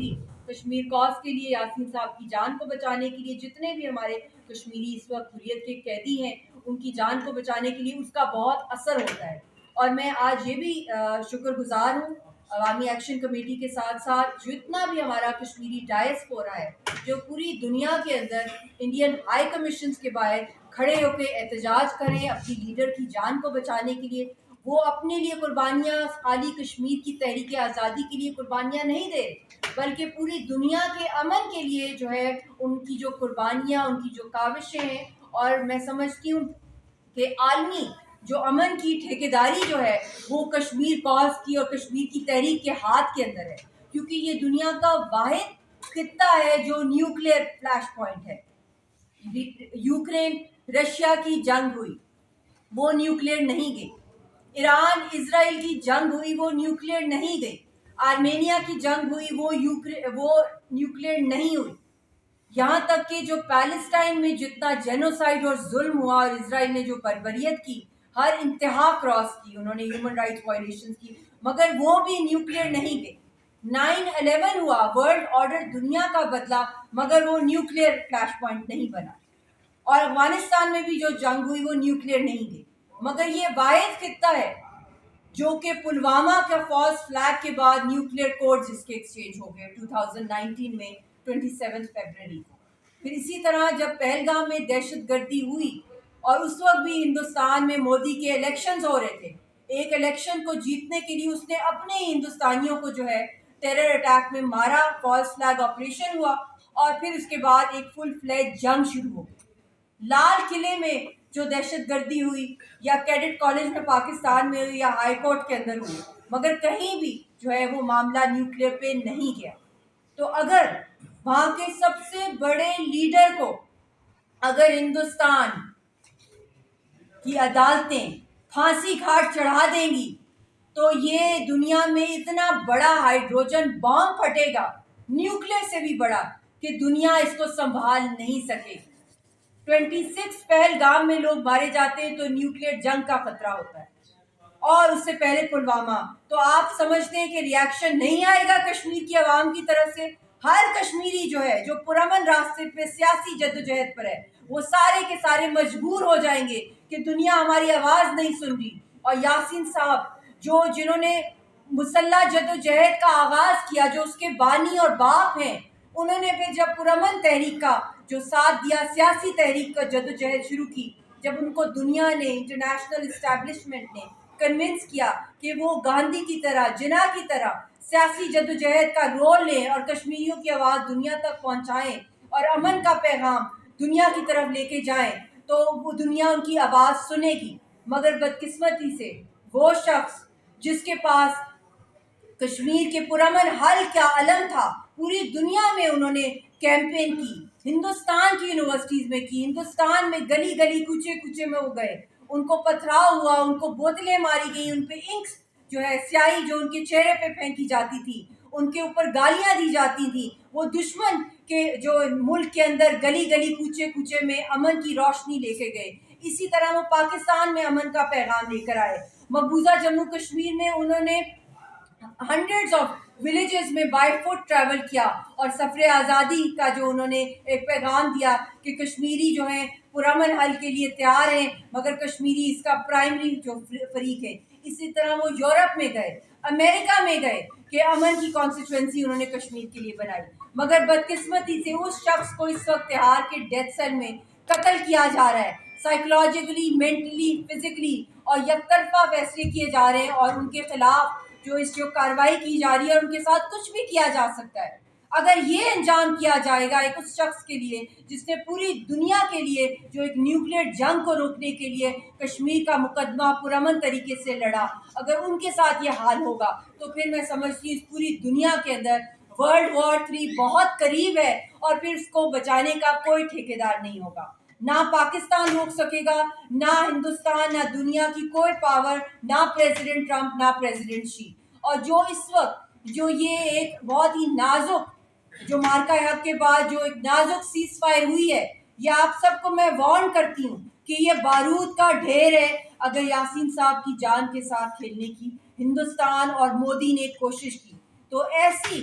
گی کشمیر کاز کے لیے، یاسین صاحب کی جان کو بچانے کے لیے، جتنے بھی ہمارے کشمیری اس وقت حریت کے قیدی ہیں ان کی جان کو بچانے کے لیے اس کا بہت اثر ہوتا ہے۔ اور میں آج یہ بھی شکر گزار ہوں عوامی ایکشن کمیٹی کے ساتھ ساتھ جتنا بھی ہمارا کشمیری ڈائسپورا ہے جو پوری دنیا کے اندر انڈین ہائی کمیشنز کے باہر کھڑے ہو کے احتجاج کریں اپنی لیڈر کی جان کو بچانے کے لیے۔ وہ اپنے لیے قربانیاں خالی کشمیر کی تحریک آزادی کے لیے قربانیاں نہیں دے بلکہ پوری دنیا کے امن کے لیے جو ہے ان کی جو قربانیاں، ان کی جو کاوشیں ہیں، اور میں سمجھتی ہوں کہ عالمی جو امن کی ٹھیکیداری جو ہے وہ کشمیر کاز کی اور کشمیر کی تحریک کے ہاتھ کے اندر ہے، کیونکہ یہ دنیا کا واحد خطہ ہے جو نیوکلیئر فلیش پوائنٹ ہے۔ یوکرین رشیا کی جنگ ہوئی، وہ نیوکلیئر نہیں گئی۔ ایران اسرائیل کی جنگ ہوئی، وہ نیوکلیئر نہیں گئی۔ آرمینیا کی جنگ ہوئی، وہ نیوکلیئر نہیں ہوئی۔ یہاں تک کہ جو پیلسٹائن میں جتنا جینوسائیڈ اور ظلم ہوا اور اسرائیل نے جو بربریت کی، ہر انتہا کراس کی، انہوں نے ہیومن رائٹس وائلیشن کی، مگر وہ بھی نیوکلیئر نہیں گئی۔ 9/11 ہوا، ورلڈ آرڈر دنیا کا بدلا، مگر وہ نیوکلیئر فلیش پوائنٹ نہیں بنا۔ اور افغانستان میں بھی جو جنگ ہوئی وہ نیوکلیئر نہیں گئی، مگر یہ واحد خطہ ہے جو کہ پلوامہ کا فالس فلیگ کے بعد نیوکلیئر کوڈز اس کے ایکسچینج ہو گئے 2019 میں 27 فیبروری کو۔ پھر اسی طرح جب پہلگام میں دہشت گردی ہوئی اور اس وقت بھی ہندوستان میں مودی کے الیکشنز ہو رہے تھے، ایک الیکشن کو جیتنے کے لیے اس نے اپنے ہی ہندوستانیوں کو جو ہے ٹیرر اٹیک میں مارا، فالس فلیگ آپریشن ہوا، اور پھر اس کے بعد ایک فل فلیج جنگ شروع ہو گئی۔ لال قلعے میں جو دہشت گردی ہوئی یا کیڈٹ کالج میں پاکستان میں ہوئی یا ہائی کورٹ کے اندر ہوئی، مگر کہیں بھی جو ہے وہ معاملہ نیوکلیئر پہ نہیں گیا۔ تو اگر وہاں کے سب سے بڑے لیڈر کو اگر ہندوستان کی عدالتیں پھانسی گھاٹ چڑھا دیں گی تو یہ دنیا میں اتنا بڑا ہائیڈروجن بام پھٹے گا، نیوکلیئر سے بھی بڑا، کہ دنیا اس کو سنبھال نہیں سکے۔ 26 پہلگام میں لوگ مارے جاتے ہیں تو نیوکلیئر جنگ کا خطرہ ہوتا ہے، اور اس سے پہلے پلوامہ۔ تو آپ سمجھتے ہیں کہ ریاکشن نہیں آئے گا کشمیر کی عوام کی طرف سے؟ ہر کشمیری جو ہے جو پرامن راستے پہ سیاسی جدوجہد پر ہے وہ سارے کے سارے مجبور ہو جائیں گے کہ دنیا ہماری آواز نہیں سن رہی۔ اور یاسین صاحب جنہوں نے مسلح جدوجہد کا آغاز کیا، جو اس کے بانی اور باپ ہیں، انہوں نے پھر جب پرامن تحریک کا جو ساتھ دیا، سیاسی تحریک کا جدوجہد شروع کی، جب ان کو دنیا نے، انٹرنیشنل اسٹیبلشمنٹ نے کنونس کیا کہ وہ گاندھی کی طرح، جناح کی طرح سیاسی جدوجہد کا رول لیں اور کشمیریوں کی آواز دنیا تک پہنچائیں اور امن کا پیغام دنیا کی طرف لے کے جائیں، تو وہ دنیا ان کی آواز سنے گی۔ مگر بدقسمتی سے وہ شخص جس کے پاس کشمیر کے پرامن حل کا علم تھا، پوری دنیا میں انہوں نے کیمپین کی، ہندوستان کی یونیورسٹیز میں کی، ہندوستان میں گلی گلی کوچے کوچے میں وہ گئے، ان کو پتھراؤ ہوا، ان کو بوتلیں ماری گئیں، ان پہ انکس جو ہے سیاہی جو ان کے چہرے پہ پھینکی جاتی تھی، ان کے اوپر گالیاں دی جاتی تھیں۔ وہ دشمن کے جو ملک کے اندر گلی گلی کوچے کوچے میں امن کی روشنی لے کے گئے، اسی طرح وہ پاکستان میں امن کا پیغام لے کر آئے۔ مقبوضہ جموں کشمیر میں انہوں نے ہنڈریڈز آف ولیجز میں بائی فٹ ٹریول کیا اور سفر آزادی کا جو انہوں نے ایک پیغام دیا کہ کشمیری جو ہیں پرامن حل کے لیے تیار ہیں، مگر کشمیری اس کا پرائمری جو فریق ہے۔ اسی طرح وہ یورپ میں گئے، امریکہ میں گئے کہ امن کی کانسٹیٹوئنسی انہوں نے کشمیر کے لیے بنائی، مگر بدقسمتی سے اس شخص کو اس وقت تہاڑ کے ڈیتھ سیل میں قتل کیا جا رہا ہے، سائیکولوجیکلی، مینٹلی، فزیکلی، اور یک طرفہ فیصلے کیے جا رہے ہیں، اور ان کے خلاف جو کارروائی کی جا رہی ہے اور ان کے ساتھ کچھ بھی کیا جا سکتا ہے۔ اگر یہ انجام کیا جائے گا ایک اس شخص کے لیے جس نے پوری دنیا کے لیے جو ایک نیوکلیئر جنگ کو روکنے کے لیے کشمیر کا مقدمہ پرامن طریقے سے لڑا، اگر ان کے ساتھ یہ حال ہوگا تو پھر میں سمجھتی ہوں اس پوری دنیا کے اندر ورلڈ وار 3 بہت قریب ہے، اور پھر اس کو بچانے کا کوئی ٹھیکیدار نہیں ہوگا۔ نہ پاکستان روک سکے گا، نہ ہندوستان، نہ دنیا کی کوئی پاور، نہ پریزیڈنٹ ٹرمپ، نہ پریزیڈنٹ شی۔ اور جو اس وقت جو یہ ایک بہت ہی نازک جو مارکا حق کے بعد جو ایک نازک سیز فائر ہوئی ہے، یہ آپ سب کو میں وارن کرتی ہوں کہ یہ بارود کا ڈھیر ہے۔ اگر یاسین صاحب کی جان کے ساتھ کھیلنے کی ہندوستان اور مودی نے کوشش کی تو ایسی